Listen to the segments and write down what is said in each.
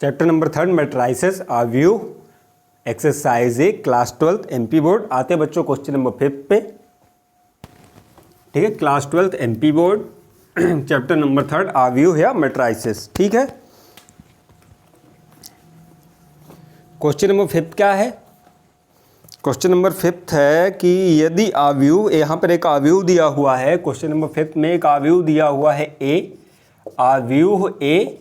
Chapter number 3 matrices आव्यूह exercise ए class 12 MP board. आते बच्चों क्वेश्चन नंबर 5 पे। ठीक है, class 12 MP board chapter number 3 आव्यूह या मैट्राइसेस। ठीक है, क्वेश्चन नंबर 5 क्या है? क्वेश्चन नंबर 5 है कि यदि आव्यूह, यहाँ पर एक आव्यूह दिया हुआ है। क्वेश्चन नंबर 5 में एक आव्यूह दिया हुआ है ए, आव्यूह ए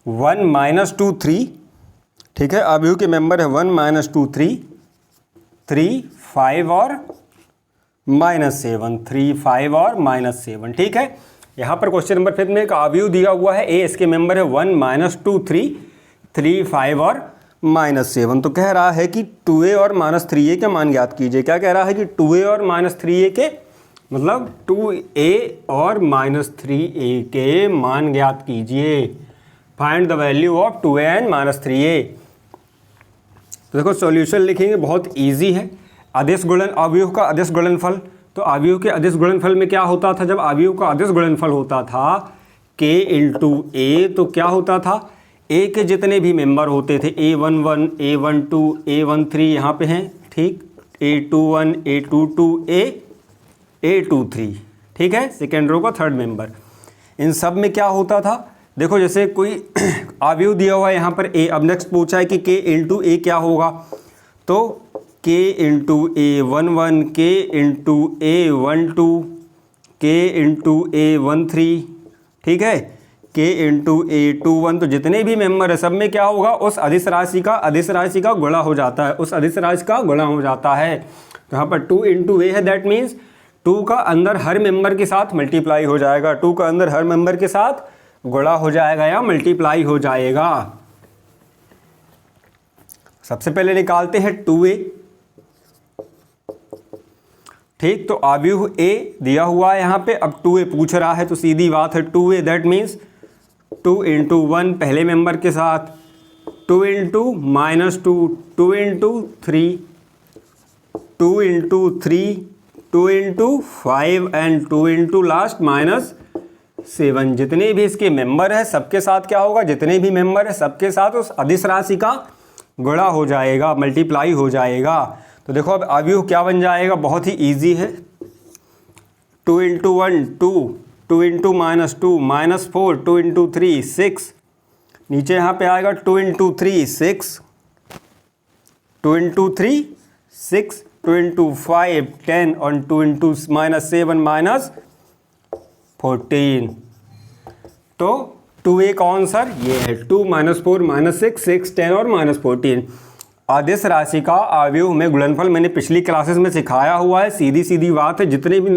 वन माइनस टू थ्री। ठीक है, आव्यूह के मेंबर है 1 माइनस टू थ्री, 3 5 और -7, 3 5 और -7। ठीक है, यहाँ पर क्वेश्चन नंबर 5 में एक आव्यूह दिया हुआ है ए, इसके मेंबर है 1 माइनस टू थ्री, 3 5 और -7। तो कह रहा है कि 2a और -3a के मान ज्ञात कीजिए। क्या कह रहा है कि 2a और -3a के मतलब 2a और -3a के मान ज्ञात कीजिए। Find the value of 2a and -3a। तो देखो सॉल्यूशन लिखेंगे, बहुत इजी है। अदिश गुणन, आव्यूह का अदिश गुणनफल। तो आव्यूह के अदिश गुणनफल में क्या होता था? जब आव्यूह का अदिश गुणनफल होता था k इंटू ए, तो क्या होता था? a के जितने भी मेंबर होते थे, a11, a12, a13 यहाँ पे हैं। ठीक, a21, a22, a23। ठीक है, सेकेंड रो का थर्ड मेंबर। इन सब में क्या होता था? देखो जैसे कोई आव्यूह दिया हुआ है यहाँ पर a, अब नेक्स्ट पूछा है कि k इंटू ए क्या होगा? तो k into a11, k into a12, k into a13। ठीक है, k इंटू a21। तो जितने भी मेंबर है सब में क्या होगा? उस अदिश राशि का गुणा हो जाता है, उस अदिश राशि का गुणा हो जाता है। तो यहाँ पर 2 इंटू ए है, दैट मीन्स 2 का अंदर हर मेंबर के साथ मल्टीप्लाई हो जाएगा, 2 का अंदर हर मेंबर के साथ गुणा हो जाएगा या मल्टीप्लाई हो जाएगा। सबसे पहले निकालते हैं 2a। ठीक, तो आव्यूह a दिया हुआ है यहाँ पे, अब 2a पूछ रहा है, तो सीधी बात है 2a दैट मीन्स 2 इंटू 1 पहले मेंबर के साथ, 2 into -2, 2 into 3, 2 into 3, 2 into 5 and 2 into last -7। जितने भी इसके मेंबर है सबके साथ क्या होगा? जितने भी मेंबर है सबके साथ उस अदिश राशि का गुणा हो जाएगा, मल्टीप्लाई हो जाएगा। तो देखो अब आव्यूह क्या बन जाएगा? बहुत ही इजी है। 2 इंटू 1 2, 2 इंटू -2 -4, 2 इंटू 3 6। नीचे यहाँ पे आएगा 2 इंटू 3 6, 2 इंटू 3 6, 2 इंटू 5 10 और 2 इंटू -7 -14। तो 2a का आंसर ये है, 2 -4 -6 6 10 और -14। अदिश राशि का आव्यूह में गुणनफल मैंने पिछली क्लासेस में सिखाया हुआ है। सीधी सीधी बात है, जितने भी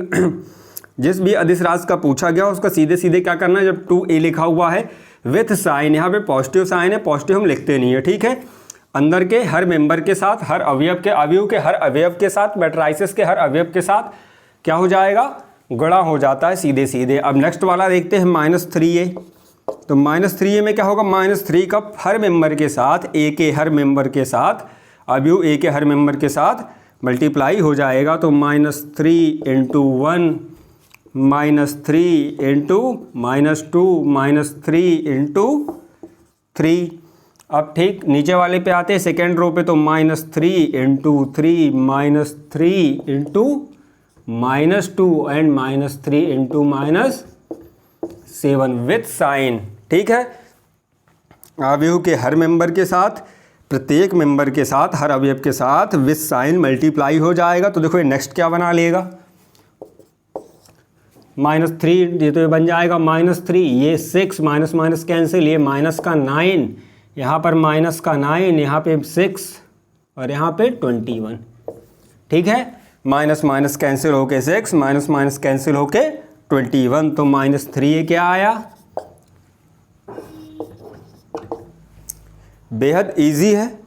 जिस भी अदिश राशि का पूछा गया उसका सीधे सीधे क्या करना है? जब 2a लिखा हुआ है विथ साइन, यहाँ पे पॉजिटिव साइन है, पॉजिटिव हम लिखते नहीं है। ठीक है, अंदर के हर मेंबर के साथ, हर अवयव के, आव्यूह के हर अवयव के साथ, मैट्राइसेस के हर अवयव के साथ क्या हो जाएगा? गुणा हो जाता है सीधे सीधे। अब नेक्स्ट वाला देखते हैं -3a। तो -3a में क्या होगा? -3 का हर मेंबर के साथ, a के हर मेंबर के साथ, आव्यूह a के हर मेंबर के साथ मल्टीप्लाई हो जाएगा। तो -3 इंटू 1 -3 इंटू -2 -3 इंटू 3। अब ठीक नीचे वाले पे आते हैं, सेकेंड रो पे। तो -3 into 3 -3 into -2 and -3 into -7 with sign. ठीक है, आव्यूह के हर मेंबर के साथ, प्रत्येक मेंबर के साथ, हर अवयव के साथ विथ साइन मल्टीप्लाई हो जाएगा। तो देखो ये नेक्स्ट क्या बना लेगा? -3, ये तो ये बन जाएगा -3, ये 6 माइनस कैंसिल, ये माइनस का 9, यहाँ पर माइनस का 9, यहाँ पे 6 और यहाँ पे 21। ठीक है, माइनस माइनस कैंसिल होके 6, माइनस माइनस कैंसिल होके 21। तो -3a क्या आया? बेहद इजी है।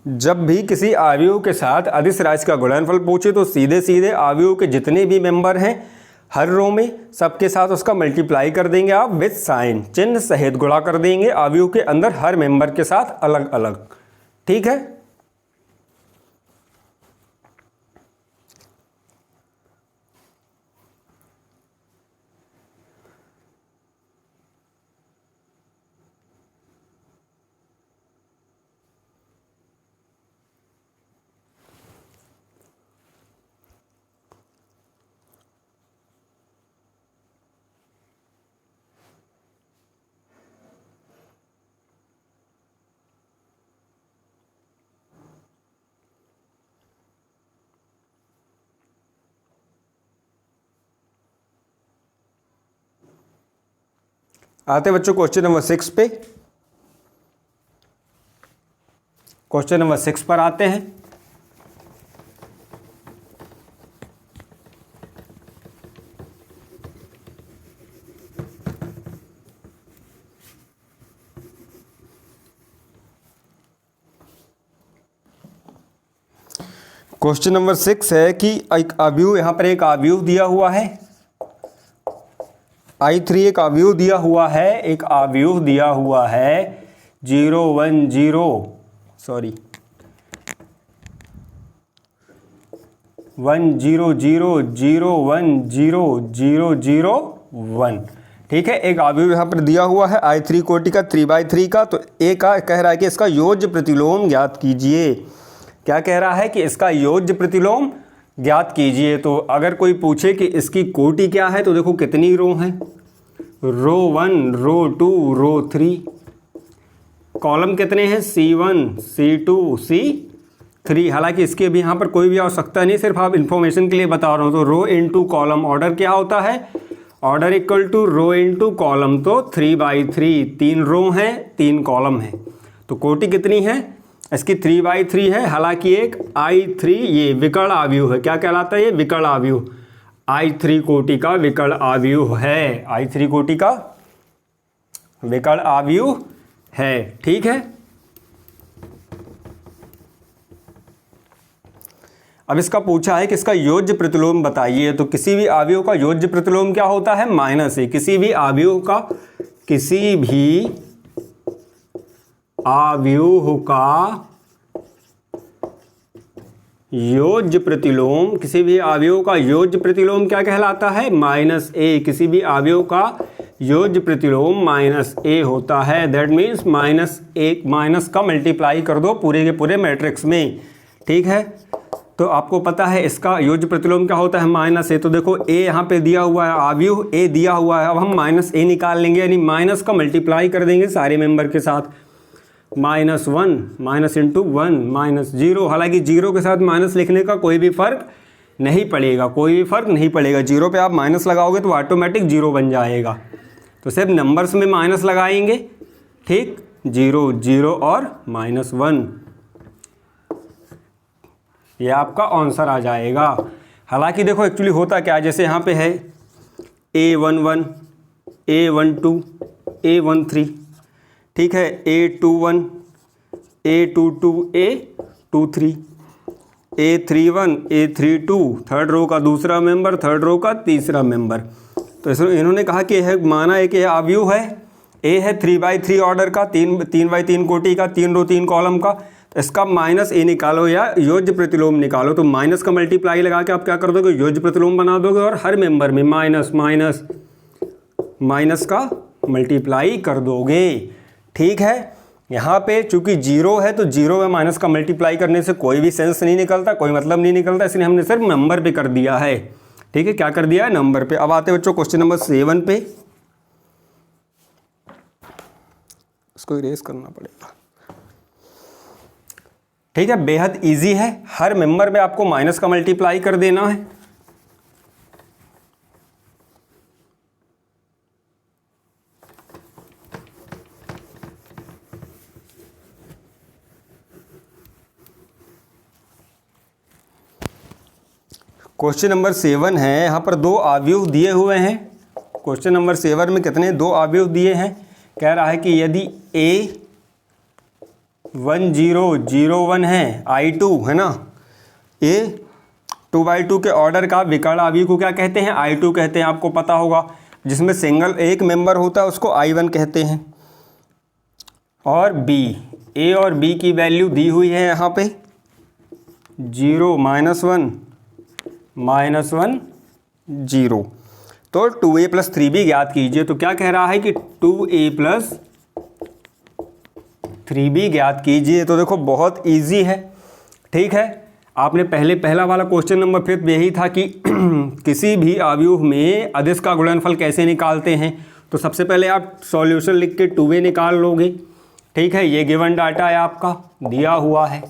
जब भी किसी आव्यूह के साथ अदिश राशि का गुणनफल पूछे तो सीधे सीधे आव्यूह के जितने भी मेंबर हैं हर रो में सबके साथ उसका मल्टीप्लाई कर देंगे आप विथ साइन, चिन्ह सहित गुणा कर देंगे आव्यूह के अंदर हर मेंबर के साथ अलग अलग। ठीक है। आते बच्चों क्वेश्चन नंबर 6 पे। क्वेश्चन नंबर 6 पर आते हैं। क्वेश्चन नंबर 6 है कि एक अवयव, यहां पर एक अवयव दिया हुआ है I3, एक अवयव दिया हुआ है, एक अवयव दिया हुआ है 0 1 0 सॉरी 1 0 0 0 1 0 0 0 1। ठीक है, एक अवयव यहाँ पर दिया हुआ है I3 कोटि का 3/3 का। तो ए का कह रहा है कि इसका योज्य प्रतिलोम ज्ञात कीजिए। क्या कह रहा है कि इसका योज्य प्रतिलोम ज्ञात कीजिए। तो अगर कोई पूछे कि इसकी कोटि क्या है तो देखो कितनी रो हैं, रो 1 रो 2 रो 3, कॉलम कितने हैं C1 C2 C3। हालांकि इसके भी यहाँ पर कोई भी आवश्यकता नहीं, सिर्फ आप इन्फॉर्मेशन के लिए बता रहा हूँ। तो रो इनटू कॉलम, ऑर्डर क्या होता है, order equal to row into column. तो 3/3, 3 रो हैं 3 कॉलम हैं। तो कोटि कितनी है इसकी, 3/3 है। हालांकि एक I3 ये विकर्ण अवयव है। क्या कहलाता है ये, विकर्ण अवयव। I3 कोटि का विकर्ण अवयव है, I3 कोटि का विकर्ण अवयव है। ठीक है, अब इसका पूछा है कि इसका योज्य प्रतिलोम बताइए। तो किसी भी अवयव का योज्य प्रतिलोम क्या होता है, -a। किसी भी अवयव का, किसी भी अवयव का योज्य प्रतिलोम, किसी भी अवयव का योज्य प्रतिलोम क्या कहलाता है, -a। किसी भी अवयव का योज्य प्रतिलोम -a होता है। दैट मीन्स माइनस का मल्टीप्लाई कर दो पूरे के पूरे मैट्रिक्स में। ठीक है, तो आपको पता है इसका योज्य प्रतिलोम क्या होता है, -a। तो देखो a यहाँ पे दिया हुआ है, अवयव a दिया हुआ है। अब हम -a निकाल लेंगे, यानी माइनस का मल्टीप्लाई कर देंगे सारे मेंबर के साथ। -1 -1 -0। हालांकि 0 के साथ माइनस लिखने का कोई भी फर्क नहीं पड़ेगा, कोई भी फर्क नहीं पड़ेगा। 0 पे आप माइनस लगाओगे तो ऑटोमेटिक 0 बन जाएगा। तो सिर्फ नंबर्स में माइनस लगाएंगे। ठीक, 0 0 और -1, ये आपका आंसर आ जाएगा। हालांकि देखो एक्चुअली होता क्या है, जैसे यहाँ पे है A11 A12 A13, ठीक है, A21 A22 A23 A31 A32, third row का दूसरा मेंबर, थर्ड रो का तीसरा मेंबर। तो इन्होंने कहा कि यह माना है कि यह अवयव है, A है 3/3 ऑर्डर का, 3/3 कोटि का, 3 रो 3 कॉलम का। तो इसका -a निकालो या योज्य प्रतिलोम निकालो। तो माइनस का मल्टीप्लाई लगा के आप क्या कर दोगे, योज्य प्रतिलोम बना दोगे और हर मेंबर में माइनस का मल्टीप्लाई कर दोगे। ठीक है, यहाँ पे चूंकि 0 है तो 0 में माइनस का मल्टीप्लाई करने से कोई भी सेंस नहीं निकलता, कोई मतलब नहीं निकलता, इसलिए हमने सिर्फ नंबर पे कर दिया है। ठीक है, क्या कर दिया है, नंबर पे। अब आते बच्चों क्वेश्चन नंबर 7 पे, इसको इरेज करना पड़ेगा। ठीक है, बेहद इजी है, हर मेंबर में आपको माइनस का मल्टीप्लाई कर देना है। क्वेश्चन नंबर 7 है, यहाँ पर 2 अवयव दिए हुए हैं। क्वेश्चन नंबर 7 में कितने, 2 अवयव दिए हैं। कह रहा है कि यदि A1001 है, I2 है ना, A 2/2 के ऑर्डर का विकर्ण अवयव को क्या कहते हैं, I2 कहते हैं, आपको पता होगा। जिसमें सिंगल एक मेंबर होता है उसको I1 कहते हैं। और बी, ए और बी की वैल्यू दी हुई है यहाँ पे 0 -1 -1 0। तो 2a + 3b ज्ञात कीजिए। तो क्या कह रहा है कि 2a + 3b ज्ञात कीजिए। तो देखो बहुत इजी है, ठीक है। आपने पहला वाला क्वेश्चन नंबर 5 यही था कि किसी भी अवयव में अदिश का गुणनफल कैसे निकालते हैं। तो सबसे पहले आप सॉल्यूशन लिख के 2a निकाल लोगे, ठीक है। ये गिवन डाटा है, आपका दिया हुआ है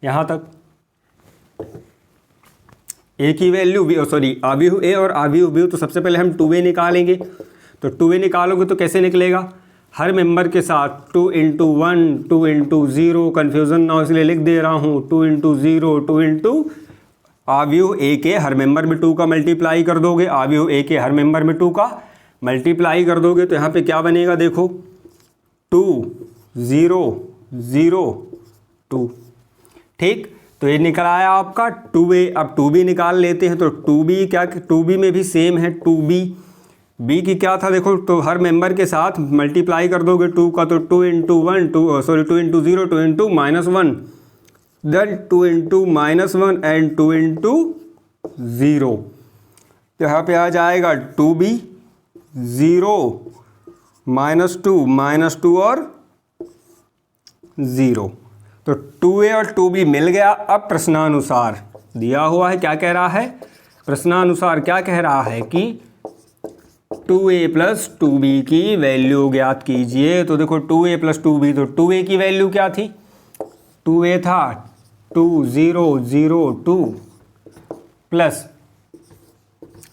यहाँ तक। ए की वैल्यू अवयव ए और अवयव बी, तो सबसे पहले हम 2a निकालेंगे। तो 2a निकालोगे तो कैसे निकलेगा, हर मेंबर के साथ 2 × 1 2 × 0, कन्फ्यूज़न ना हो इसलिए लिख दे रहा हूँ 2 × 0 2 × अवयव ए के हर मेंबर में 2 का मल्टीप्लाई कर दोगे, अवयव ए के हर मेंबर में 2 का मल्टीप्लाई कर दोगे। तो यहाँ पे क्या बनेगा देखो 2 0 0 2, ठीक। तो ये निकल आया आपका 2a। अब 2b निकाल लेते हैं। तो 2b क्या, 2b में भी सेम है 2b। b की क्या था देखो, तो हर मेंबर के साथ मल्टीप्लाई कर दोगे 2 का, तो 2 × 1 2 × 0 2 × -1 देन 2 × -1 एंड 2 × 0। तो यहाँ पे आ जाएगा 2b 0 -2 और 0। तो 2a और 2b मिल गया। अब प्रश्नानुसार दिया हुआ है, क्या कह रहा है, प्रश्नानुसार क्या कह रहा है कि 2a + 2b की वैल्यू ज्ञात कीजिए। तो देखो 2a + 2b, तो 2a की वैल्यू क्या थी, 2a था 2 0 0 2 प्लस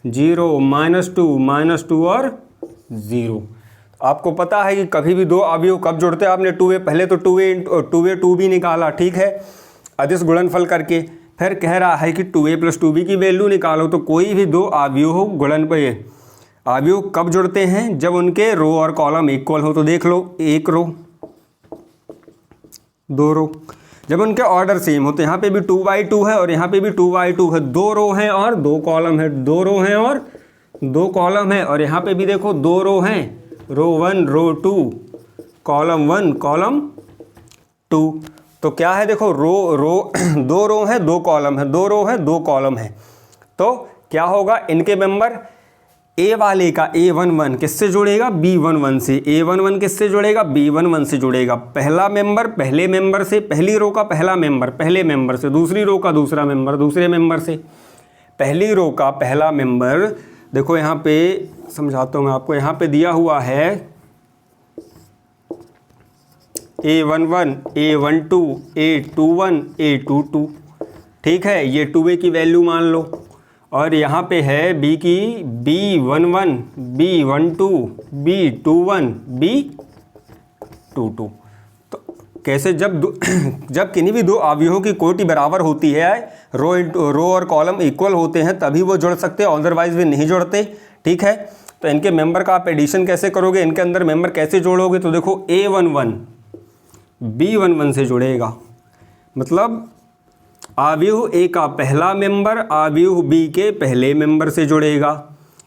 0 -2 और 0। आपको पता है कि कभी भी दो अवयव कब जुड़ते हैं, आपने 2a पहले तो 2a 2b निकाला, ठीक है, अदिश गुणनफल करके। फिर कह रहा है कि 2a + 2b की वैल्यू निकालो। तो कोई भी दो अवयव कब जुड़ते हैं, जब उनके रो और कॉलम इक्वल हो। तो देख लो 1 रो 2 रो, जब उनके ऑर्डर सेम होते हैं। यहाँ पे भी 2/2 है और यहाँ पे भी 2/2 है, 2 रो हैं और 2 कॉलम है, 2 रो हैं और 2 कॉलम है। और यहाँ पे भी देखो 2 रो हैं, रो 1 रो 2 कॉलम 1 कॉलम 2। तो क्या है देखो रो 2 रो है 2 कॉलम है, 2 रो है 2 कॉलम है। तो क्या होगा, इनके मेंबर ए वाले का A11 किससे जुड़ेगा, B11 से। A11 किससे जुड़ेगा, B11 से जुड़ेगा। पहला मेंबर पहले मेंबर से, पहली रो का पहला मेंबर पहले मेंबर से, दूसरी रो का दूसरा मेंबर दूसरे मेंबर से। पहली रो का पहला मेंबर देखो यहाँ पे समझाता हूँ मैं आपको, यहाँ पे दिया हुआ है A11 A12 A21 A22, ठीक है। ये 2a की वैल्यू मान लो। और यहाँ पे है b की B11 B12 B21 B22। तो कैसे, जब किन्हीं भी दो अवयवों की कोटि बराबर होती है, रो और कॉलम इक्वल होते हैं, तभी वो जुड़ सकते हैं, अदरवाइज वे नहीं जुड़ते, ठीक है। तो इनके मेंबर का आप एडिशन कैसे करोगे, इनके अंदर मेंबर कैसे जोड़ोगे। तो देखो A11 B11 से जुड़ेगा, मतलब अवयव ए का पहला मेंबर अवयव बी के पहले मेंबर से जुड़ेगा,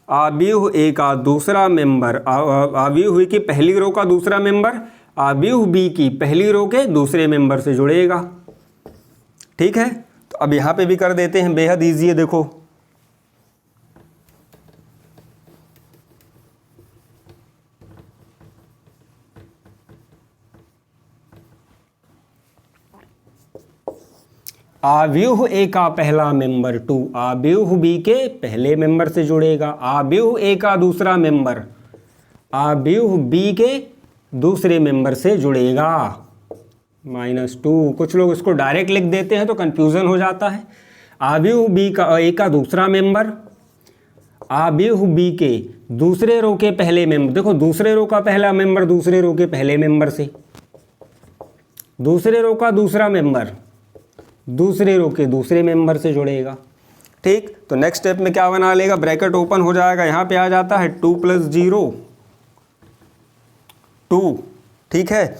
अवयव ए का दूसरा मेंबर अवयव की पहली रो का दूसरा मेंबर अवयव बी की पहली रो के दूसरे मेंबर से जुड़ेगा, ठीक है। तो अब यहाँ पे भी कर देते हैं, बेहद ईजी है। देखो अवयव ए का पहला मेंबर 2 अवयव बी के पहले मेंबर से जुड़ेगा, अवयव ए का दूसरा मेंबर अवयव बी के दूसरे मेंबर से जुड़ेगा -2। कुछ लोग इसको डायरेक्ट लिख देते हैं तो कंफ्यूजन हो जाता है। अवयव बी का ए का दूसरा मेंबर अवयव बी के दूसरे रो के पहले मेंबर, देखो दूसरे रो का पहला मेंबर दूसरे रो के पहले मेंबर से, दूसरे रो का दूसरा मेंबर दूसरे रो के दूसरे मेंबर से जुड़ेगा, ठीक। तो नेक्स्ट स्टेप में क्या बना लेगा, ब्रैकेट ओपन हो जाएगा, यहाँ पे आ जाता है 2 + 0 2, ठीक है।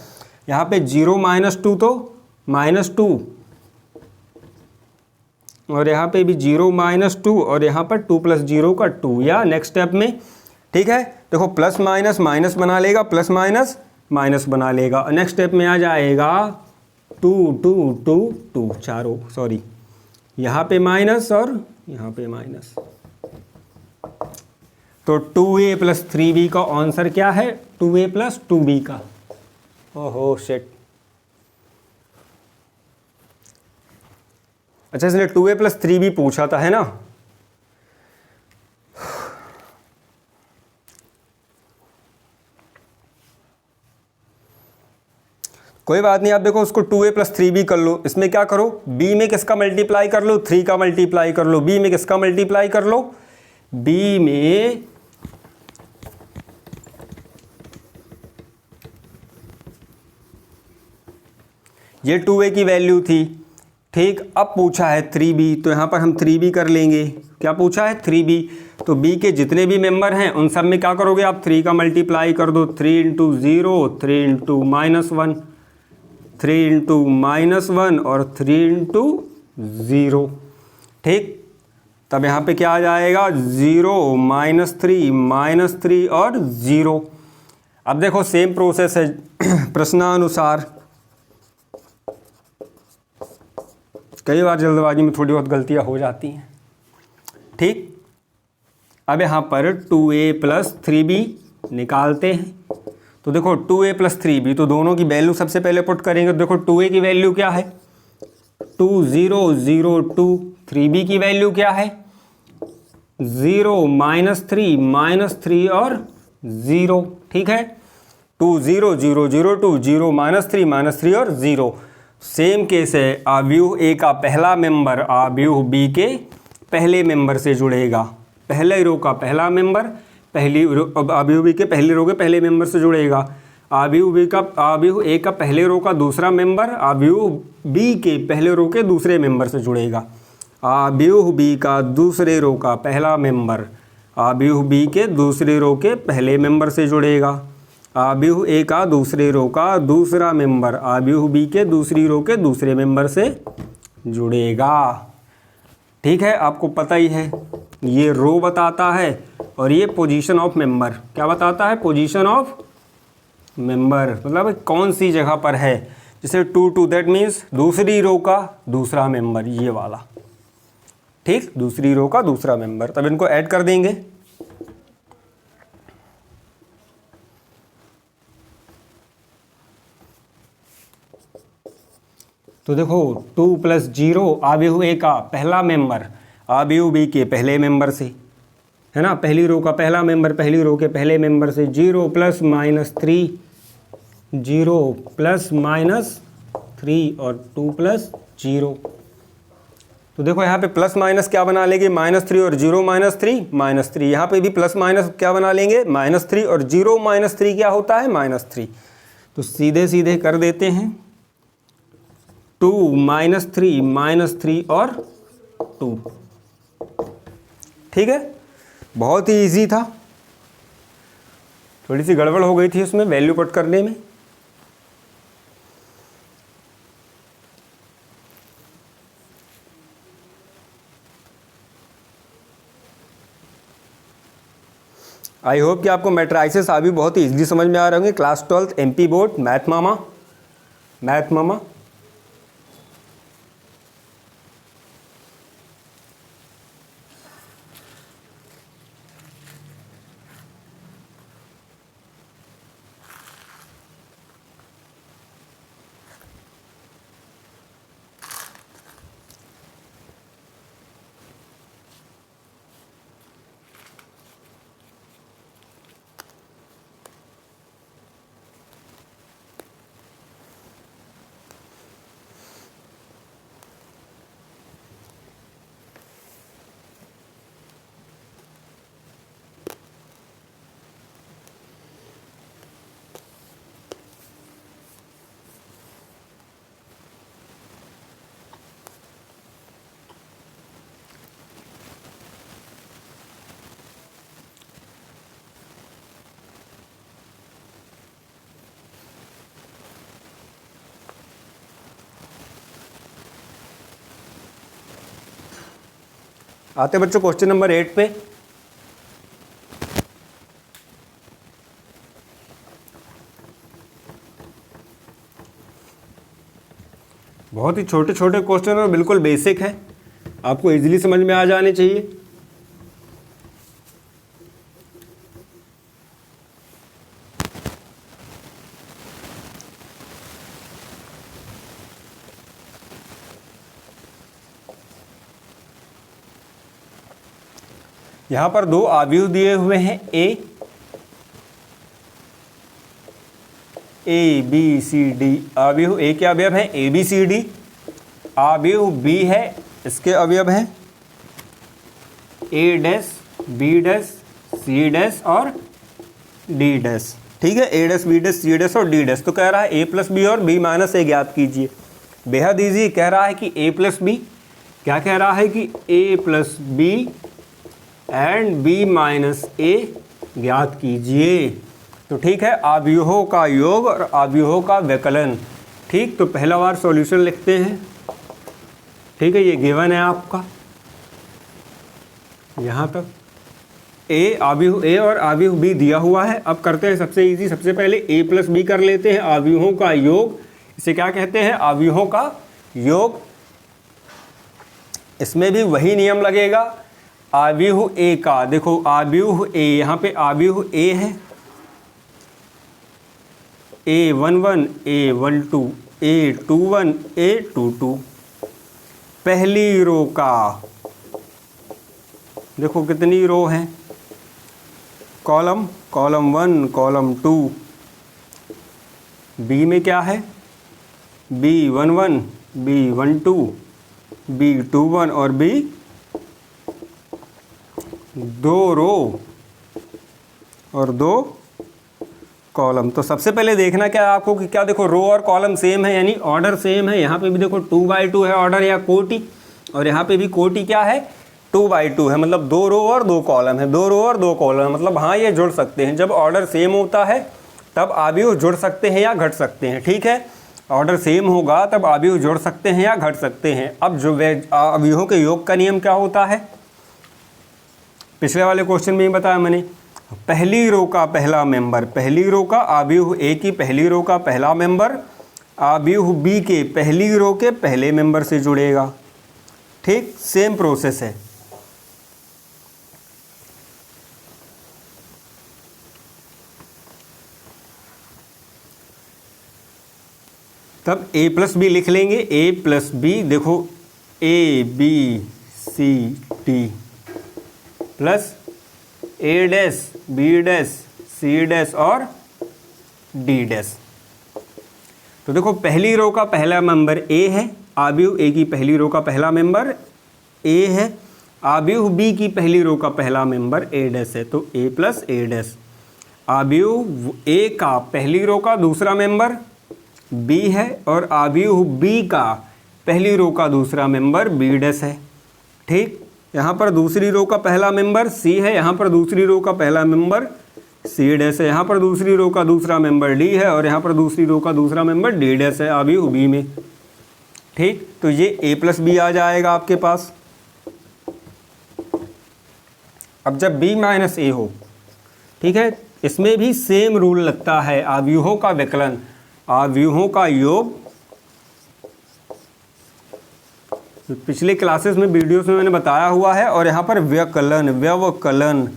यहाँ पे 0 -2 तो -2 और यहाँ पे भी 0 -2 और यहाँ पर 2 + 0 का 2, या नेक्स्ट स्टेप में, ठीक है। देखो प्लस माइनस माइनस बना लेगा, प्लस माइनस माइनस बना लेगा। नेक्स्ट स्टेप में आ जाएगा 2 2 2 2 चारों, सॉरी यहाँ पे माइनस और यहाँ पे माइनस, तो 2a प्लस 3b का आंसर क्या है? 2a प्लस 2b का। ओहो शिट, अच्छा इसलिए 2a प्लस 3b पूछा था, है ना। कोई बात नहीं, आप देखो उसको 2a प्लस 3b कर लो। इसमें क्या करो, b में किसका मल्टीप्लाई कर लो? 3 का मल्टीप्लाई कर लो। b में किसका मल्टीप्लाई कर लो? b में ये 2a की वैल्यू थी, ठीक। अब पूछा है 3b, तो यहाँ पर हम 3b कर लेंगे। क्या पूछा है? 3b। तो b के जितने भी मेंबर हैं उन सब में क्या करोगे आप? 3 का मल्टीप्लाई कर दो। 3 इंटू 0, 3 इंटू -1, 3 इंटू -1 और 3 इंटू 0, ठीक। तब यहाँ पे क्या आ जाएगा? 0 -3 -3 और 0। अब देखो सेम प्रोसेस है प्रश्नानुसार। कई बार जल्दबाजी में थोड़ी बहुत गलतियां हो जाती हैं, ठीक। अब यहाँ पर 2a प्लस 3b निकालते हैं। तो देखो 2a प्लस 3b, तो दोनों की वैल्यू सबसे पहले पुट करेंगे। तो देखो 2a की वैल्यू क्या है? 2 0 0 2। 3b की वैल्यू क्या है? 0 -3 और 0, ठीक है। 2 0 0 0 2, 0 -3 और 0। सेम केस है, अवयव ए का पहला मेंबर अवयव बी के पहले मेंबर से जुड़ेगा। पहले रो का पहला मेंबर अवयव बी के पहले रो के पहले मेंबर से जुड़ेगा। अवयव ए का पहले रो का दूसरा मेंबर अवयव बी के पहले रो के दूसरे मेंबर से जुड़ेगा। अवयव बी का दूसरे रो का पहला मेंबर अवयव बी के दूसरे रो के पहले मेंबर से जुड़ेगा। अवयव ए का दूसरे रो का दूसरा मेंबर अवयव बी के दूसरी रो के दूसरे मेंबर से जुड़ेगा, ठीक है। आपको पता ही है ये रो बताता है और ये पोजीशन ऑफ मेंबर। क्या बताता है? पोजीशन ऑफ मेंबर, मतलब कौन सी जगह पर है। जैसे 2 2, दैट मीन्स दूसरी रो का दूसरा मेंबर, ये वाला, ठीक। दूसरी रो का दूसरा मेंबर। तब इनको ऐड कर देंगे। तो देखो 2 प्लस 0 अवयव ए का पहला मेंबर अवयव बी के पहले मेंबर से, है ना। पहली रो का पहला मेंबर पहली रो के पहले मेंबर से। 0 प्लस -3, 0 प्लस -3 और 2 प्लस 0। तो देखो यहाँ पे प्लस माइनस क्या बना लेंगे? -3 और 0 -3 यहाँ पे भी प्लस माइनस क्या बना लेंगे? -3 और 0 -3 क्या होता है? -3। तो सीधे सीधे कर देते हैं। 2 -3 और 2, ठीक है। बहुत ही इजी था, थोड़ी सी गड़बड़ हो गई थी उसमें वैल्यू पुट करने में। आई होप कि आपको मैट्राइसिस अभी बहुत ही इजीली समझ में आ रहे होंगे। क्लास 12 MP बोर्ड मैथ मामा। आते बच्चों क्वेश्चन नंबर 8 पे। बहुत ही छोटे छोटे क्वेश्चन और बिल्कुल बेसिक है, आपको इजीली समझ में आ जाने चाहिए। यहां पर दो आव्यूह दिए हुए हैं ए बी सी डी। आव्यूह ए के अवयव हैं ए बी सी डी। आव्यूह बी है, इसके अवयव हैं A dash B dash C dash और डी डैश। ठीक है, A dash B dash C dash और डी डैश। तो कह रहा है ए प्लस बी और बी माइनस ए ज्ञात कीजिए। बेहद ईजी, कह रहा है कि ए प्लस बी, क्या कह रहा है कि A plus B and B minus A ज्ञात कीजिए। तो ठीक है, आव्यूहों का योग और आव्यूहों का व्यकलन। ठीक, तो पहला बार सॉल्यूशन लिखते हैं। ठीक है, ये गिवन है आपका यहाँ तक। ए आव्यूह ए और आव्यूह बी दिया हुआ है। अब करते हैं सबसे इजी, सबसे पहले ए प्लस बी कर लेते हैं, आव्यूहों का योग। इसे क्या कहते हैं? आव्यूहों का योग। इसमें भी वही नियम लगेगा। आव्यूह ए का, देखो आव्यूह ए, यहाँ पे आव्यूह ए है A11 A12 A21 A22। पहली रो का, देखो कितनी रो हैं, कॉलम 1 कॉलम 2। बी में क्या है? B11 B12 B21 और बी दो रो और दो कॉलम। तो सबसे पहले देखना क्या है आपको कि क्या, देखो रो और कॉलम सेम है, यानी ऑर्डर सेम है। यहाँ पे भी देखो 2/2 है ऑर्डर या कोटि, और यहाँ पे भी कोटि क्या है? 2/2 है, मतलब दो रो और दो कॉलम है, दो रो और दो कॉलम, मतलब हाँ ये जुड़ सकते हैं। जब ऑर्डर सेम होता है तब आव्यूह जुड़ सकते हैं या घट सकते हैं। ठीक है, ऑर्डर सेम होगा तब आव्यूह जुड़ सकते हैं या घट सकते हैं। अब जो आव्यूहों के योग का नियम क्या होता है, पिछले वाले क्वेश्चन में ही बताया मैंने। पहली रो का पहला मेंबर, पहली रो का आव्यूह ए की पहली रो का पहला मेंबर आव्यूह बी के पहली रो के पहले मेंबर से जुड़ेगा। ठीक, सेम प्रोसेस है। तब ए प्लस बी लिख लेंगे। ए प्लस बी, देखो A B C D plus A dash B dash C dash और डी डैश। तो देखो पहली रो का पहला मेंबर ए है, आव्यूह ए की पहली रो का पहला मेंबर ए है, आव्यूह बी की पहली रो का पहला मेंबर ए डैश है, तो ए प्लस ए डैश। आव्यूह ए का पहली रो का दूसरा मेंबर बी है और आव्यूह बी का पहली रो का दूसरा मेंबर बी डैश है। ठीक, यहाँ पर दूसरी रो का पहला मेंबर सी है, यहाँ पर दूसरी रो का पहला मेंबर सी डैश है, यहाँ पर दूसरी रो का दूसरा मेंबर डी है और यहाँ पर दूसरी रो का दूसरा मेंबर डी डैश है आव्यूह बी में। ठीक, तो ये ए प्लस बी आ जाएगा आपके पास। अब जब बी माइनस ए हो, ठीक है, इसमें भी सेम रूल लगता है, आव्यूहों का विकलन, आव्यूहों का योग। पिछले क्लासेस में वीडियोस में मैंने बताया हुआ है। और यहाँ पर व्यवकलन, व्यवकलन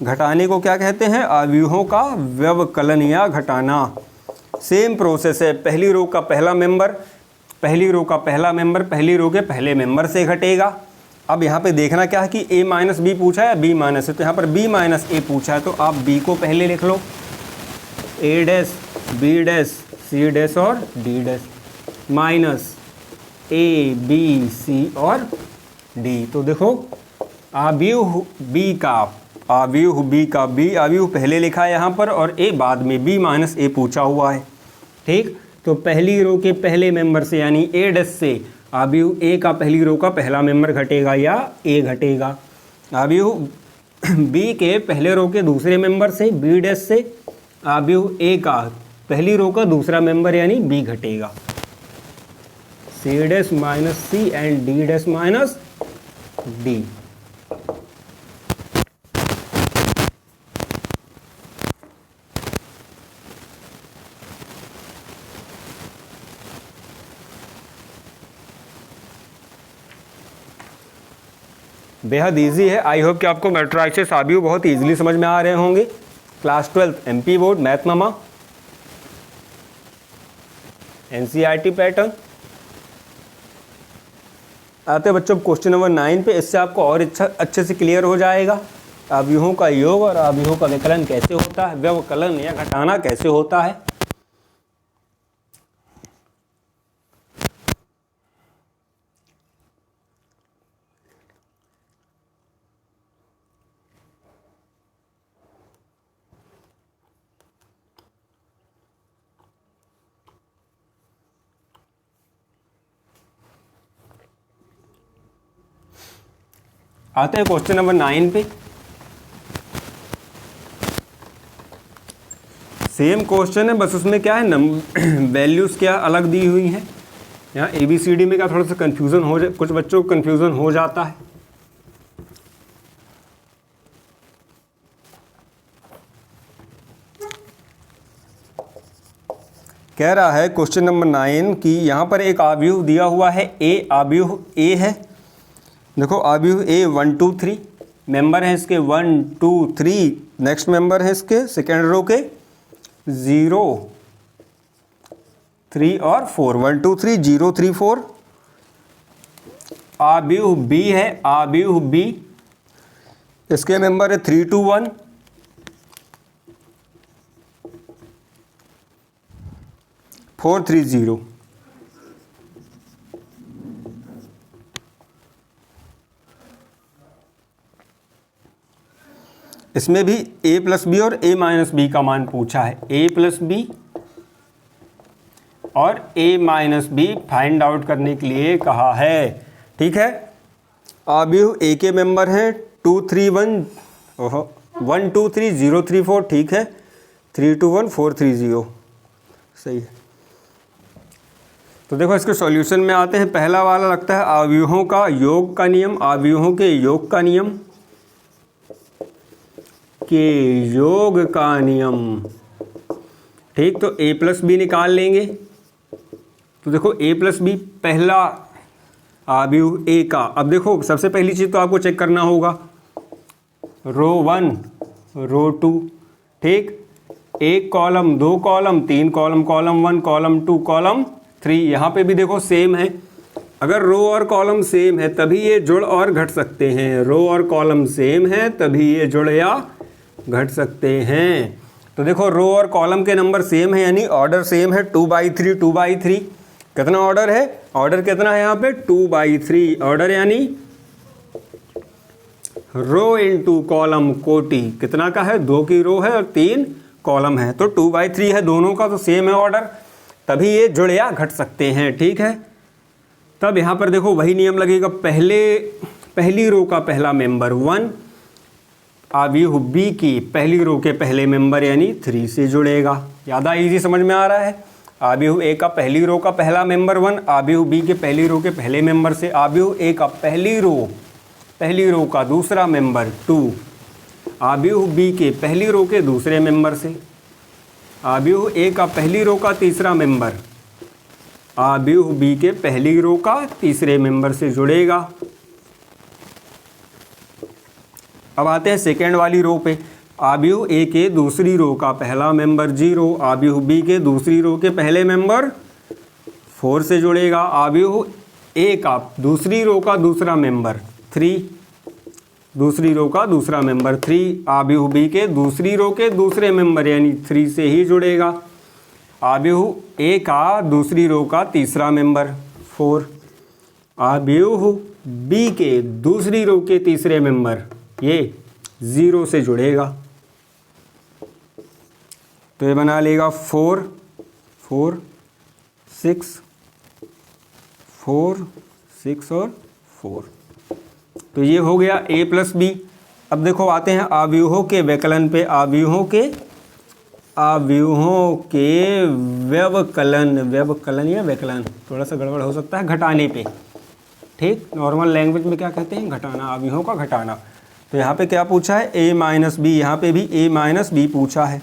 घटाने को क्या कहते हैं? आव्यूहों का व्यवकलन या घटाना। सेम प्रोसेस है, पहली रो का पहला मेंबर, पहली रो का पहला मेंबर पहली रो के पहले मेंबर से घटेगा। अब यहाँ पे देखना क्या है कि ए माइनस बी पूछा है, बी माइनस है, तो यहाँ पर बी माइनस ए पूछा है, तो आप बी को पहले लिख लो, A dash B dash C dash और D dash minus A B C और डी। तो देखो आव्यूह बी का, आव्यूह बी का बी आव्यूह पहले लिखा है यहाँ पर और ए बाद में, बी माइनस ए पूछा हुआ है। ठीक, तो पहली रो के पहले मेंबर से यानी ए डैश से आव्यूह ए का पहली रो का पहला मेंबर घटेगा या ए घटेगा। आव्यूह बी के पहले रो के दूसरे मेंबर से बी डैश से आव्यूह ए का पहली रो का दूसरा मेंबर यानी बी घटेगा। C dash minus C and D dash minus D. बेहद इजी है। आई होप कि आपको मैट्रिसेस आव्यूह बहुत इजीली समझ में आ रहे होंगे। क्लास 12 MP बोर्ड मैथ मामा NCERT पैटर्न। आते बच्चों क्वेश्चन नंबर 9 पे। इससे आपको और अच्छे से क्लियर हो जाएगा आव्यूहों का योग और आव्यूहों का विकलन कैसे होता है, व्यवकलन या घटाना कैसे होता है। आते हैं क्वेश्चन नंबर 9 पे। सेम क्वेश्चन है, बस उसमें क्या है वैल्यूज़ क्या अलग दी हुई हैं। यहाँ ABCD में क्या थोड़ा सा कन्फ्यूज़न हो जाए, कुछ बच्चों को कन्फ्यूज़न हो जाता है। कह रहा है क्वेश्चन नंबर 9 कि यहाँ पर एक आव्यूह दिया हुआ है A, आव्यूह A है। देखो आव्यूह A 1 2 3 मेंबर हैं इसके 1 2 3, नेक्स्ट मेंबर है इसके सेकेंड रो के 0 3 और 4, 1 2 3 0 3 4। आव्यूह B है, आव्यूह B इसके मेंबर है 3 2 1 4 3 0। इसमें भी A प्लस बी और A माइनस बी का मान पूछा है। A प्लस बी और A minus B find out करने के लिए कहा है। ठीक है, आव्यूह A के मेंबर हैं 2 3 1 1 2 3 0 3 4। ठीक है, 3 2 1 4 3 0 सही है। तो देखो इसके सॉल्यूशन में आते हैं। पहला वाला लगता है आव्यूहों का योग का नियम, आव्यूहों के योग का नियम, के योग का नियम। ठीक, तो A प्लस बी निकाल लेंगे। तो देखो A प्लस बी पहला आव्यूह A का। अब देखो सबसे पहली चीज़ तो आपको चेक करना होगा रो 1 रो 2। ठीक, एक कॉलम, दो कॉलम, तीन कॉलम, कॉलम 1 कॉलम 2 कॉलम 3। यहाँ पे भी देखो सेम है। अगर रो और कॉलम सेम है तभी ये जुड़ और घट सकते हैं। रो और कॉलम सेम है तभी ये जुड़ या घट सकते हैं। तो देखो रो और कॉलम के नंबर सेम है यानी ऑर्डर सेम है 2/3 2/3। कितना ऑर्डर है, ऑर्डर कितना है यहाँ पे 2/3 ऑर्डर, यानी रो इनटू कॉलम कोटि कितना का है, 2 की रो है और 3 कॉलम है, तो 2/3 है दोनों का, तो सेम है ऑर्डर, तभी ये जुड़ या घट सकते हैं। ठीक है, तब यहाँ पर देखो वही नियम लगेगा। पहली रो का पहला मेंबर 1 आव्यूह B की पहली रो के पहले मेंबर यानी 3 से जुड़ेगा। ज़्यादा इजी समझ में आ रहा है। आव्यूह A का पहली रो का पहला मेंबर 1 आव्यूह B के पहली रो के पहले मेंबर से, आव्यूह A का पहली रो का दूसरा मेंबर 2 आव्यूह B के पहली रो के दूसरे मेंबर से, आव्यूह A का पहली रो का तीसरा मेंबर आव्यूह B के पहली रो का तीसरे मेंबर से जुड़ेगा। अब आते हैं सेकेंड वाली रो पे। आव्यूह A के दूसरी रो का पहला मेंबर 0 आव्यूह B के दूसरी रो के पहले मेंबर 4 से जुड़ेगा। आव्यूह A का दूसरी रो का दूसरा मेंबर 3 दूसरी रो का दूसरा मेंबर 3 आव्यूह B के दूसरी रो के दूसरे मेंबर यानी 3 से ही जुड़ेगा। आव्यूह A का दूसरी रो का तीसरा मेंबर 4 आव्यूह B के दूसरी रो के तीसरे मेंबर ये 0 से जुड़ेगा। तो ये बना लेगा 4 4 6 4 6 और 4। तो ये हो गया A प्लस बी। अब देखो आते हैं आव्यूहों के व्यवकलन पे। आव्यूहों के व्यवकलन या व्यवकलन थोड़ा सा गड़बड़ हो सकता है, घटाने पे। ठीक, नॉर्मल लैंग्वेज में क्या कहते हैं, घटाना, आव्यूहों का घटाना। तो यहाँ पे क्या पूछा है A माइनस बी, यहाँ पे भी A माइनस बी पूछा है।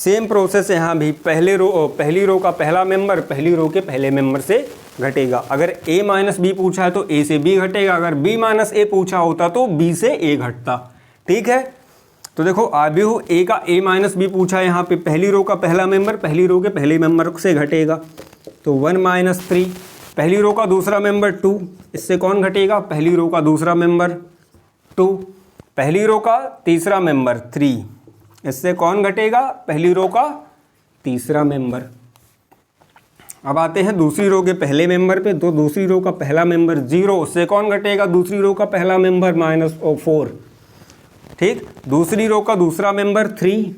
सेम प्रोसेस यहाँ भी पहली रो का पहला मेंबर पहली रो के पहले मेंबर से घटेगा। अगर a माइनस बी पूछा है तो a से b घटेगा, अगर b माइनस a पूछा होता तो b से a घटता। ठीक है, तो देखो आव्यूह a का a माइनस बी पूछा है, यहाँ पे पहली रो का पहला मेंबर पहली रो के पहले मेंबर से घटेगा, तो 1 माइनस 3। पहली रो का दूसरा मेंबर 2, इससे कौन घटेगा? पहली रो का दूसरा मेंबर 2। पहली रो का तीसरा मेंबर 3, इससे कौन घटेगा? पहली रो का तीसरा मेंबर। अब आते हैं दूसरी रो के पहले मेंबर पे, तो दूसरी रो का पहला मेंबर 0, उससे कौन घटेगा? दूसरी रो का पहला मेंबर -4। ठीक, दूसरी रो का दूसरा मेंबर 3,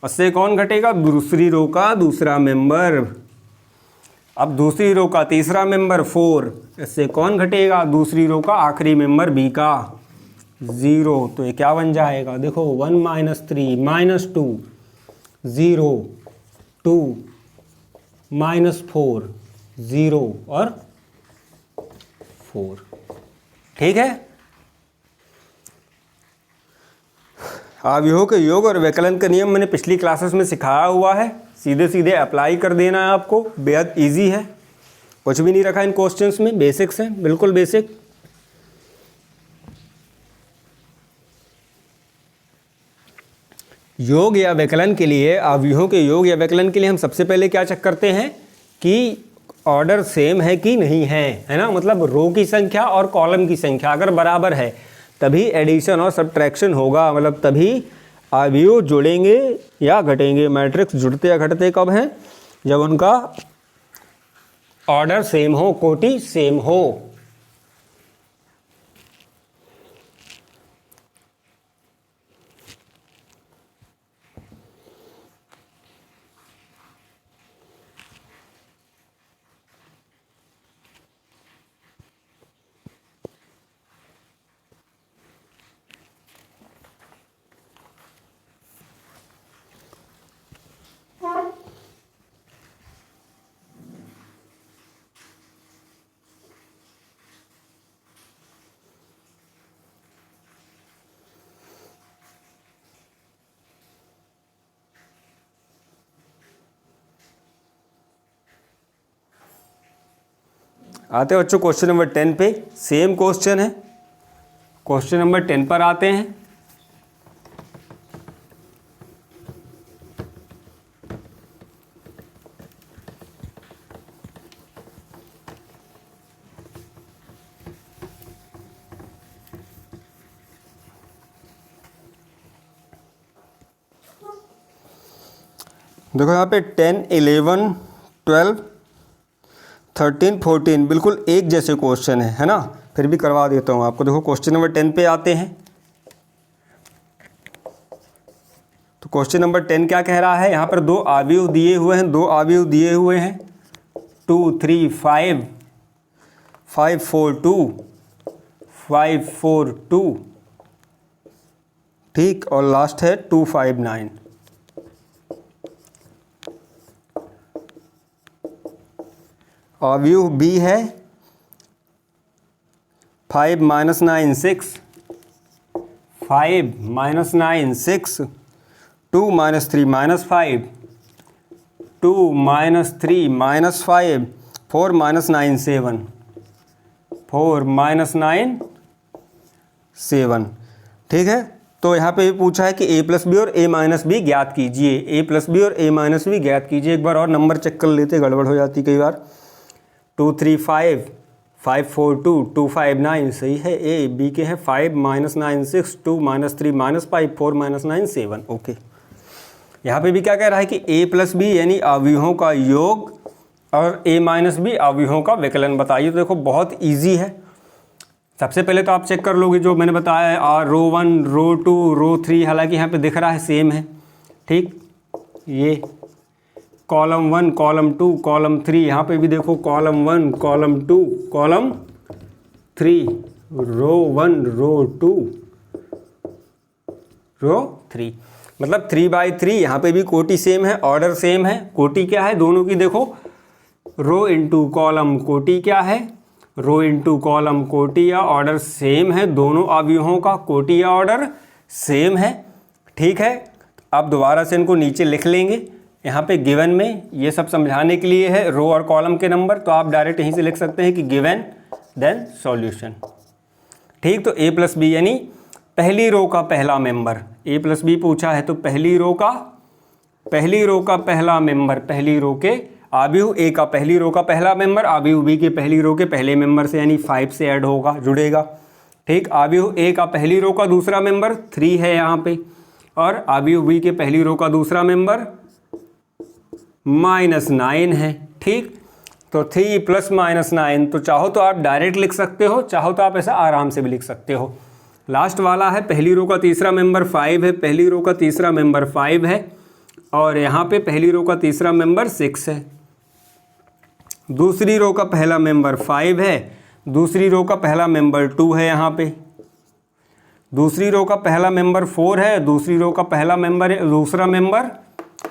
उससे कौन घटेगा? दूसरी रो का दूसरा मेंबर। अब दूसरी रो का तीसरा मेंबर 4, इससे कौन घटेगा? दूसरी रो का आखिरी मेंबर b का 0। तो ये क्या बन जाएगा? देखो 1 माइनस 3 माइनस 2 0 2 माइनस 4 0 और 4। ठीक है, आव्यूहों के योग और व्यकलन का नियम मैंने पिछली क्लासेस में सिखाया हुआ है, सीधे सीधे अप्लाई कर देना है आपको, बेहद इजी है, कुछ भी नहीं रखा इन क्वेश्चंस में, बेसिक्स हैं, बिल्कुल बेसिक। योग या व्यकलन के लिए, आव्यूहों के योग या व्यकलन के लिए हम सबसे पहले क्या चेक करते हैं कि ऑर्डर सेम है कि नहीं है ना, मतलब रो की संख्या और कॉलम की संख्या अगर बराबर है तभी एडिशन और सब्ट्रैक्शन होगा, मतलब तभी आव्यूह जुड़ेंगे या घटेंगे। मैट्रिक्स जुड़ते या घटते कब हैं? जब उनका ऑर्डर सेम हो, कोटि सेम हो। आते हैं बच्चों क्वेश्चन नंबर 10 पे, सेम क्वेश्चन है। क्वेश्चन नंबर 10 पर आते हैं। देखो यहाँ पे 10 11 12 13 14 बिल्कुल एक जैसे क्वेश्चन है ना, फिर भी करवा देता हूँ आपको। देखो क्वेश्चन नंबर 10 पे आते हैं। तो क्वेश्चन नंबर 10 क्या कह रहा है? यहाँ पर दो आव्यूह दिए हुए हैं, 2 3 5 5 4 2 5 4 2, ठीक, और लास्ट है 2 5 9। आव्यूह बी है 5 - 9 6, 5 - 9 6, 2 - 3 -5, 2 - 3 -5, 4 - 9 7, 4 - 9 7। ठीक है, तो यहाँ पे भी पूछा है कि a प्लस बी और a माइनस बी ज्ञात कीजिए। a प्लस बी और a माइनस बी ज्ञात कीजिए। एक बार और नंबर चेक कर लेते, गड़बड़ हो जाती कई बार। 2 3 5 5 4 2 2 5 9 सही है। a b के हैं 5 - 9 6, 2 - 3 -5, 4 - 9 7। ओके, यहाँ पे भी क्या कह रहा है कि a प्लस बी यानी आव्यूहों का योग और a माइनस बी आव्यूहों का विकलन बताइए। तो देखो बहुत इजी है। सबसे पहले तो आप चेक कर लोगे जो मैंने बताया है, रो 1 रो 2 रो 3, हालांकि यहाँ पे दिख रहा है सेम है, ठीक, ये कॉलम 1 कॉलम 2 कॉलम 3, यहाँ पे भी देखो कॉलम 1 कॉलम 2 कॉलम 3, रो 1 रो 2 रो 3, मतलब 3/3। यहाँ पे भी कोटि सेम है, ऑर्डर सेम है। कोटि क्या है दोनों की? देखो रो इंटू कॉलम कोटि क्या है? रो इंटू कॉलम कोटि या ऑर्डर सेम है। दोनों अवयवों का कोटि या ऑर्डर सेम है। ठीक है, आप दोबारा से इनको नीचे लिख लेंगे। यहाँ पे गिवन में ये सब समझाने के लिए है रो और कॉलम के नंबर, तो आप डायरेक्ट यहीं से लिख सकते हैं कि गिवन देन सॉल्यूशन। ठीक, तो a प्लस बी यानी पहली रो का पहला मेंबर, a प्लस बी पूछा है तो पहली रो का पहला मेंबर, पहली रो के आव्यूह a का पहली रो का पहला मेंबर आव्यूह b के पहली रो के पहले मेंबर से यानी 5 से ऐड होगा, जुड़ेगा। ठीक, आव्यूह a का पहली रो का दूसरा मेंबर 3 है यहाँ पे, और आव्यूह b के पहली रो का दूसरा मेंबर -9 है। ठीक, तो 3 प्लस -9, तो चाहो तो आप डायरेक्ट लिख सकते हो, चाहो तो आप ऐसा आराम से भी लिख सकते हो। लास्ट वाला है पहली रो का तीसरा मेंबर 5 है, पहली रो का तीसरा मेंबर 5 है, और यहाँ पे पहली रो का तीसरा मेंबर 6 है। दूसरी रो का पहला मेंबर 5 है, दूसरी रो का पहला मेंबर 2 है, यहाँ पे दूसरी रो का पहला मेंबर 4 है, दूसरी रो का पहला मेंबर दूसरा मेंबर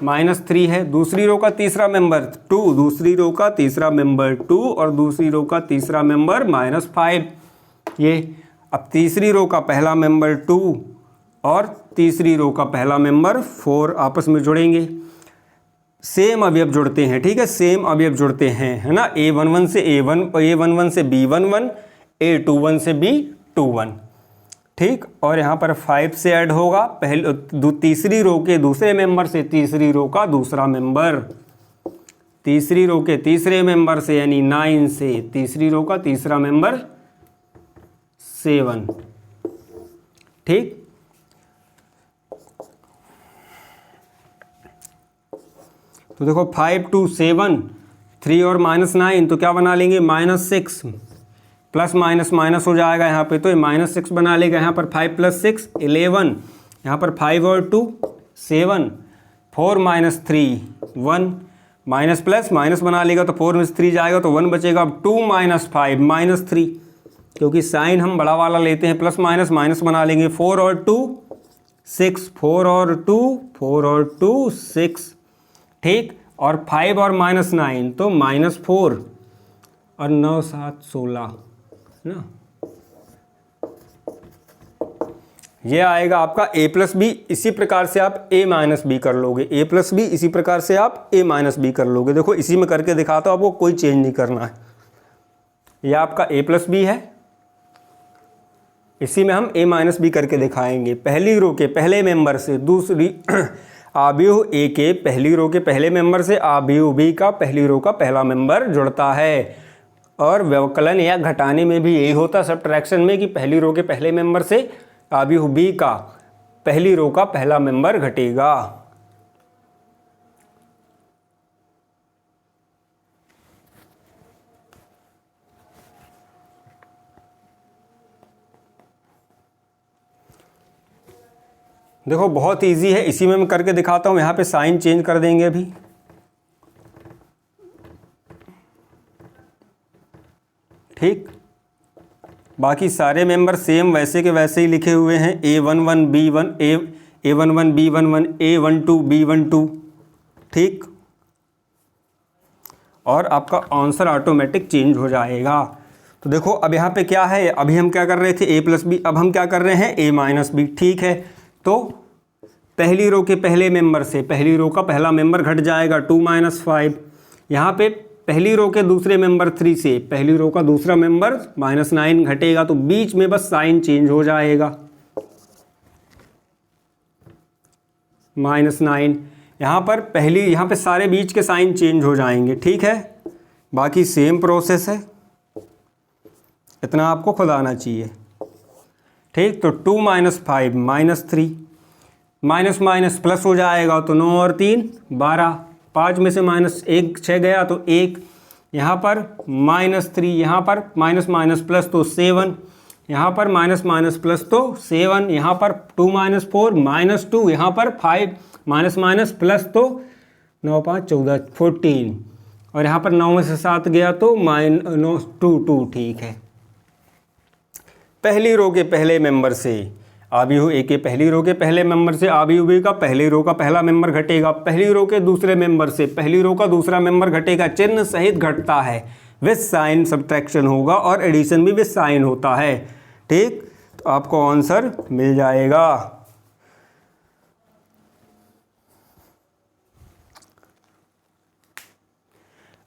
-3 है, दूसरी रो का तीसरा मेंबर 2, दूसरी रो का तीसरा मेंबर 2, और दूसरी रो का तीसरा मेंबर -5। ये अब तीसरी रो का पहला मेंबर 2 और तीसरी रो का पहला मेंबर 4 आपस में जुड़ेंगे, सेम अवयव जुड़ते हैं। ठीक है, सेम अवयव जुड़ते हैं, है ना। A11 से A11 से B11, A21 से B21। ठीक, और यहाँ पर 5 से ऐड होगा तीसरी रो के दूसरे मेंबर से तीसरी रो का दूसरा मेंबर, तीसरी रो के तीसरे मेंबर से यानी 9 से तीसरी रो का तीसरा मेंबर 7। ठीक, तो देखो 5 2 7, 3 और -9 तो क्या बना लेंगे -6, प्लस माइनस माइनस हो जाएगा यहाँ पे, तो ये -6 बना लेगा। यहाँ पर 5 + 6 11, यहाँ पर 5 और 2 7, 4 - 3 1, माइनस प्लस माइनस बना लेगा तो 4 में से 3 जाएगा तो 1 बचेगा। अब 2 - 5 -3, क्योंकि साइन हम बड़ा वाला लेते हैं, प्लस माइनस माइनस बना लेंगे। 4 और 2 6, 4 और 2 6। ठीक, और 5 और -9 तो -4, और 9 7 16 ना, ये आएगा आपका a + b। इसी प्रकार से आप a - b कर लोगे, a + b इसी प्रकार से आप a - b कर लोगे। देखो इसी में करके दिखाता हूँ, आपको कोई चेंज नहीं करना है। ये आपका a + b है, इसी में हम a - b करके दिखाएंगे। पहली रो के पहले मेंबर से दूसरी आव्यूह a के पहली रो के पहले मेंबर से आव्यूह b का पहली रो का पहला मेंबर जुड़ता है। और व्यवकलन या घटाने में भी यही होता है, सब्ट्रैक्शन में, कि पहली रो के पहले मेंबर से आव्यूह b का पहली रो का पहला मेंबर घटेगा। देखो बहुत इजी है, इसी में मैं करके दिखाता हूँ। यहाँ पे साइन चेंज कर देंगे अभी। ठीक, बाकी सारे मेंबर सेम वैसे के वैसे ही लिखे हुए हैं। A11 B1 A11 B11 A12 B12। ठीक, और आपका आंसर ऑटोमेटिक चेंज हो जाएगा। तो देखो अब यहाँ पे क्या है, अभी हम क्या कर रहे थे a + b, अब हम क्या कर रहे हैं a - b। ठीक है, तो पहली रो के पहले मेंबर से पहली रो का पहला मेंबर घट जाएगा 2 - 5। यहाँ पे पहली रो के दूसरे मेंबर 3 से पहली रो का दूसरा मेंबर -9 घटेगा, तो बीच में बस साइन चेंज हो जाएगा, -9। यहाँ पे सारे बीच के साइन चेंज हो जाएंगे। ठीक है, बाकी सेम प्रोसेस है, इतना आपको खुद आना चाहिए। ठीक, तो 2 - 5 -3, माइनस माइनस प्लस हो जाएगा तो 9 और 3 12, 5 में से -1 6 गया तो 1, यहाँ पर -3, यहाँ पर माइनस माइनस प्लस तो 7, यहाँ पर माइनस माइनस प्लस तो 7, यहाँ पर 2 - 4 -2, यहाँ पर 5 माइनस माइनस प्लस तो 9 5 14 14, और यहाँ पर 9 में से 7 गया तो -2 ठीक है। पहली रो के पहले मेंबर से आव्यूह ए के पहली रो के पहले मेंबर से आव्यूह बी का पहली रो का पहला मेंबर घटेगा, पहली रो के दूसरे मेंबर से पहली रो का दूसरा मेंबर घटेगा, चिन्ह सहित घटता है, विद साइन सब्ट्रैक्शन होगा और एडिशन भी विद साइन होता है। ठीक, तो आपको आंसर मिल जाएगा।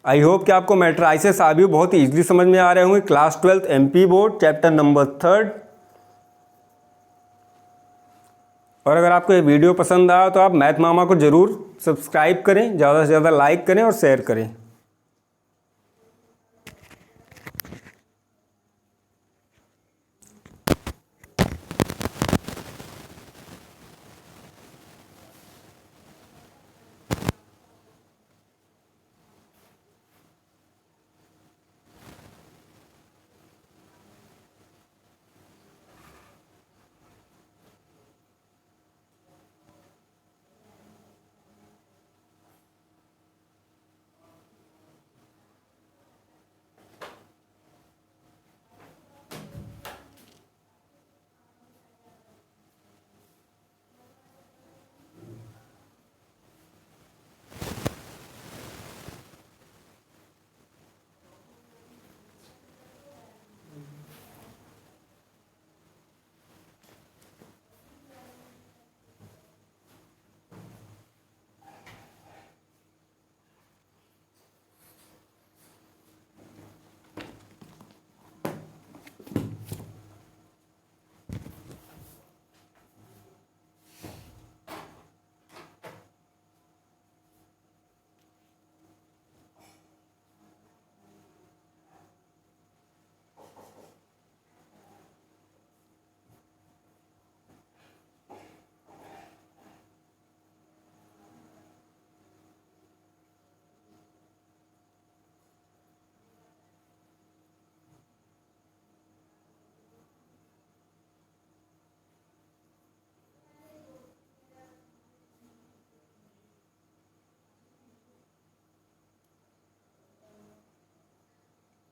आई होप कि आपको मैट्राइसेस आव्यूह बहुत ही ईजिली समझ में आ रहे होंगे। Class 12 MP board chapter number 3। और अगर आपको ये वीडियो पसंद आया तो आप मैथ मामा को ज़रूर सब्सक्राइब करें, ज़्यादा से ज़्यादा लाइक करें और शेयर करें।